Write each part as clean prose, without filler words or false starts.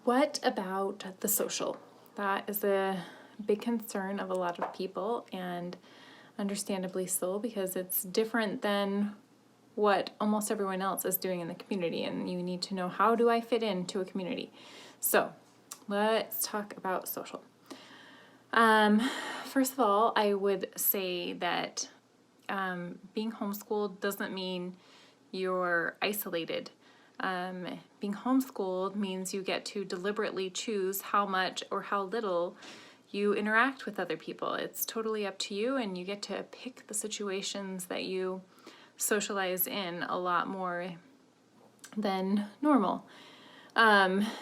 What about the social? That is a big concern of a lot of people, and understandably so, because it's different than what almost everyone else is doing in the community, and you need to know, how do I fit into a community? So let's talk about social. First of all, I would say that being homeschooled doesn't mean you're isolated. Being homeschooled means you get to deliberately choose how much or how little you interact with other people. It's totally up to you, and you get to pick the situations that you socialize in a lot more than normal.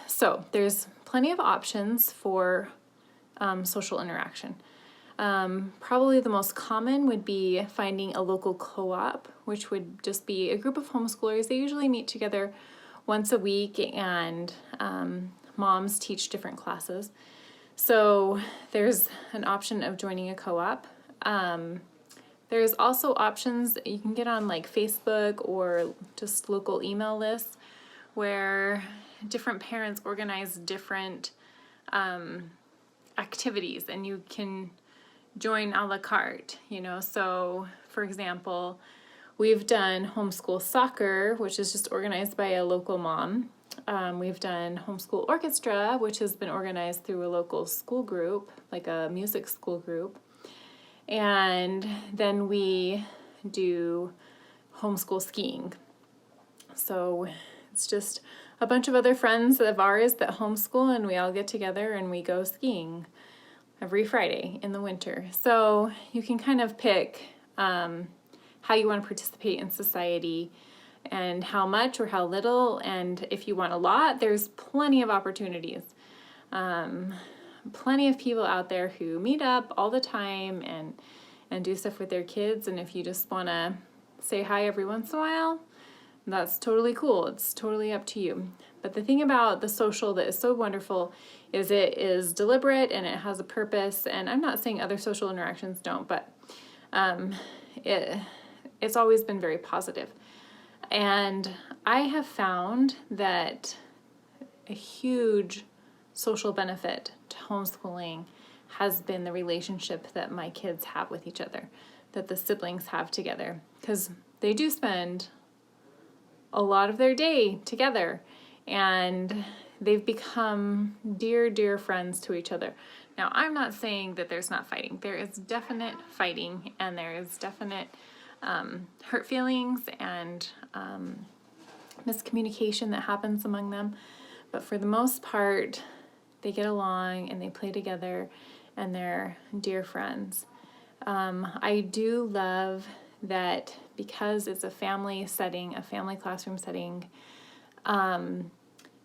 So there's plenty of options for social interaction. Probably the most common would be finding a local co-op, which would just be a group of homeschoolers. They usually meet together once a week, and moms teach different classes. So there's an option of joining a co-op. There's also options that you can get on like Facebook or just local email lists where different parents organize different activities, and you can join a la carte, So for example, we've done homeschool soccer, which is just organized by a local mom. We've done homeschool orchestra, which has been organized through a local school group, like a music school group. And then we do homeschool skiing. So it's just a bunch of other friends of ours that homeschool, and we all get together and we go skiing every Friday in the winter. So you can kind of pick how you want to participate in society and how much or how little. And if you want a lot, there's plenty of opportunities. Plenty of people out there who meet up all the time and do stuff with their kids. And if you just want to say hi every once in a while, that's totally cool. It's totally up to you. But the thing about the social that is so wonderful is it is deliberate and it has a purpose. And I'm not saying other social interactions don't, but it's always been very positive. And I have found that a huge social benefit to homeschooling has been the relationship that my kids have with each other, that the siblings have together, because they do spend a lot of their day together, and they've become dear, dear friends to each other. Now, I'm not saying that there's not fighting. There is definite fighting, and there is definite hurt feelings and miscommunication that happens among them. But for the most part, they get along and they play together, and they're dear friends. I do love that because it's a family setting, a family classroom setting,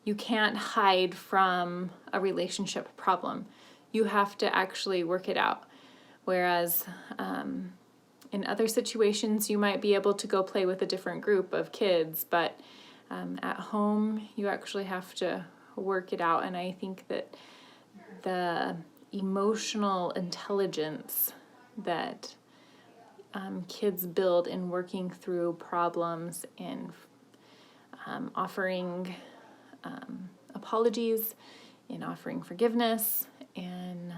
you can't hide from a relationship problem. You have to actually work it out. Whereas in other situations, you might be able to go play with a different group of kids, but at home, you actually have to work it out. And I think that the emotional intelligence that kids build in working through problems, in offering apologies, in offering forgiveness, in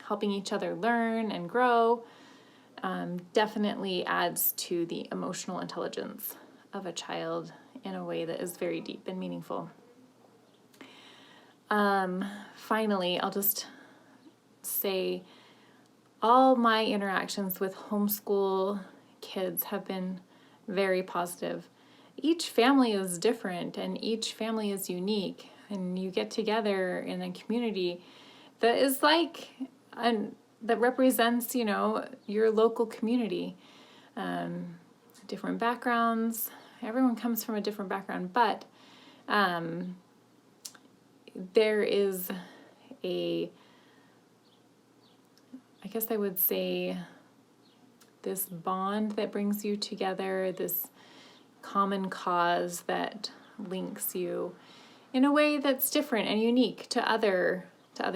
helping each other learn and grow, definitely adds to the emotional intelligence of a child in a way that is very deep and meaningful. Finally, I'll just say all my interactions with homeschool kids have been very positive. Each family is different and each family is unique, and you get together in a community that is like, that represents, your local community. Different backgrounds, everyone comes from a different background, but there is I guess I would say, this bond that brings you together, this common cause that links you in a way that's different and unique to other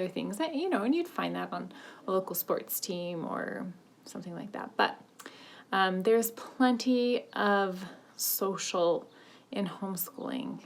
things. And you'd find that on a local sports team or something like that. But there's plenty of social in homeschooling.